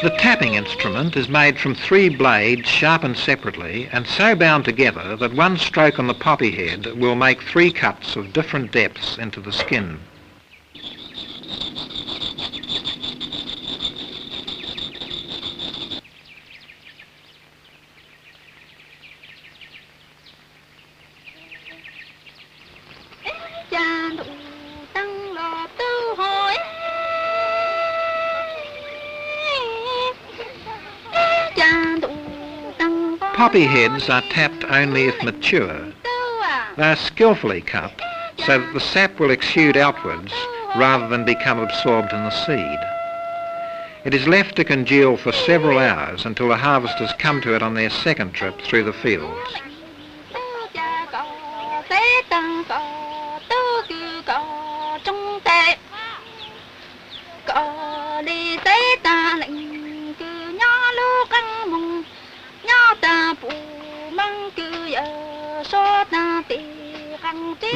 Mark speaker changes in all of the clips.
Speaker 1: The tapping instrument is made from 3 blades sharpened separately and so bound together that one stroke on the poppy head will make 3 cuts of different depths into the skin. Poppy heads are tapped only if mature. They are skillfully cut so that the sap will exude outwards rather than become absorbed in the seed. It is left to congeal for several hours until the harvesters come to it on their second trip through the fields.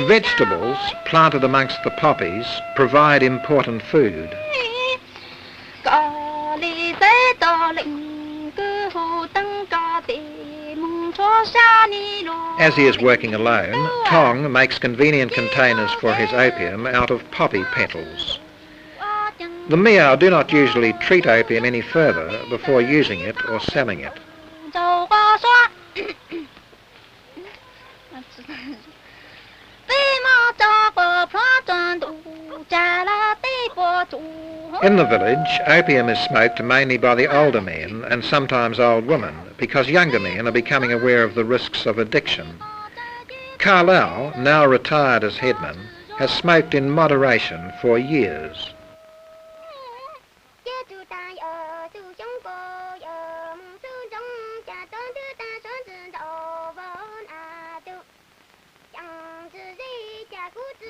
Speaker 1: Vegetables planted amongst the poppies provide important food. As he is working alone, Tong makes convenient containers for his opium out of poppy petals. The Miao do not usually treat opium any further before using it or selling it. In the village, opium is smoked mainly by the older men and sometimes old women, because younger men are becoming aware of the risks of addiction. Miao, now retired as headman, has smoked in moderation for years.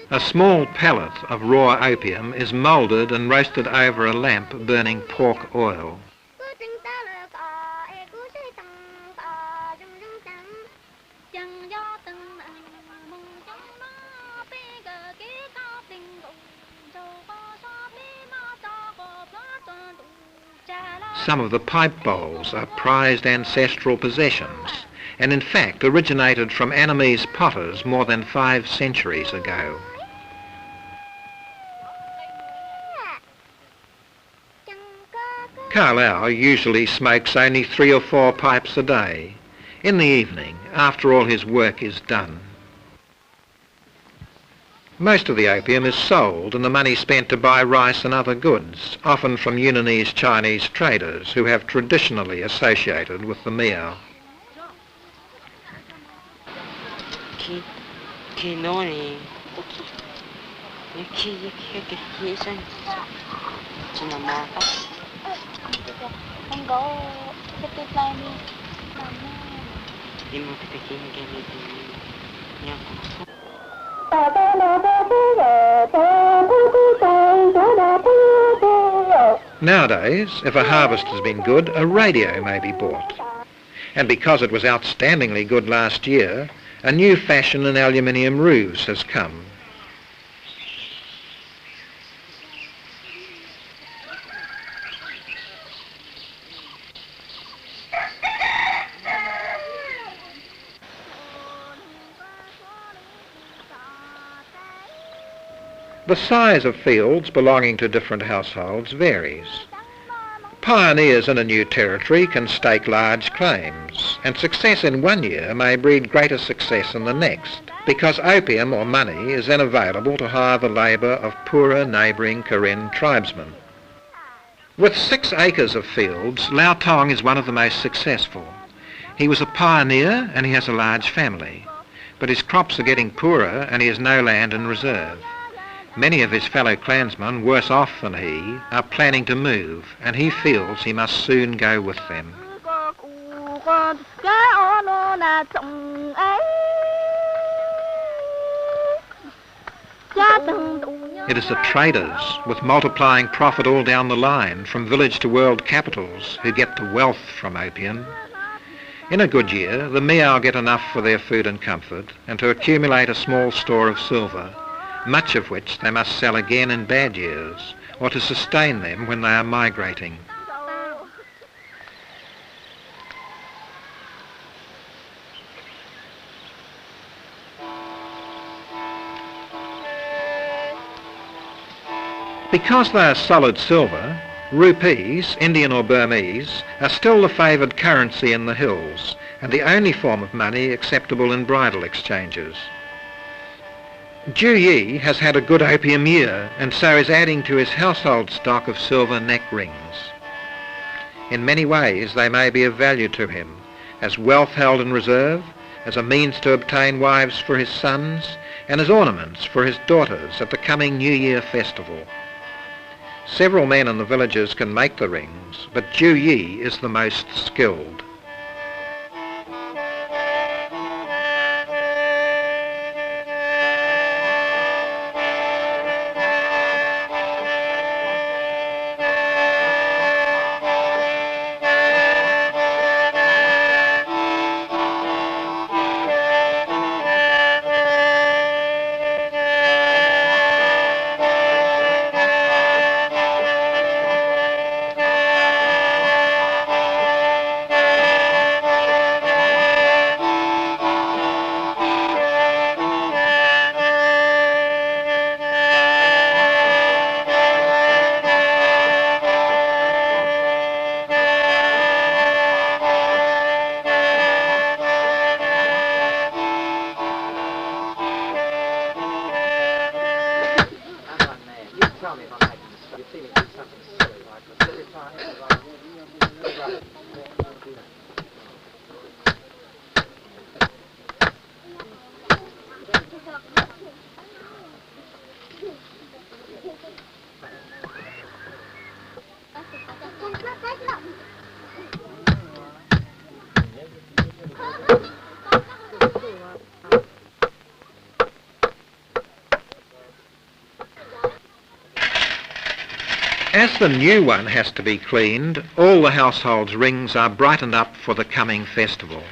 Speaker 1: A small pellet of raw opium is moulded and roasted over a lamp burning pork oil. Some of the pipe bowls are prized ancestral possessions, and in fact originated from Annamese potters more than 5 centuries ago. Miao usually smokes only 3 or 4 pipes a day, in the evening, after all his work is done. Most of the opium is sold and the money spent to buy rice and other goods, often from Yunnanese Chinese traders who have traditionally associated with the Miao. Nowadays, if a harvest has been good, a radio may be bought. And because it was outstandingly good last year, a new fashion in aluminium roofs has come. The size of fields belonging to different households varies. Pioneers in a new territory can stake large claims, and success in one year may breed greater success in the next, because opium or money is then available to hire the labour of poorer neighbouring Karen tribesmen. With 6 acres of fields, Lao Tong is one of the most successful. He was a pioneer and he has a large family, but his crops are getting poorer and he has no land in reserve. Many of his fellow clansmen, worse off than he, are planning to move, and he feels he must soon go with them. It is the traders, with multiplying profit all down the line, from village to world capitals, who get the wealth from opium. In a good year, the Miao get enough for their food and comfort, and to accumulate a small store of silver, much of which they must sell again in bad years, or to sustain them when they are migrating. Because they are solid silver, rupees, Indian or Burmese, are still the favoured currency in the hills and the only form of money acceptable in bridal exchanges. Ju Yi has had a good opium year and so is adding to his household stock of silver neck rings. In many ways they may be of value to him, as wealth held in reserve, as a means to obtain wives for his sons, and as ornaments for his daughters at the coming New Year festival. Several men in the villages can make the rings, but Ju Yi is the most skilled. As the new one has to be cleaned, all the household's rings are brightened up for the coming festival.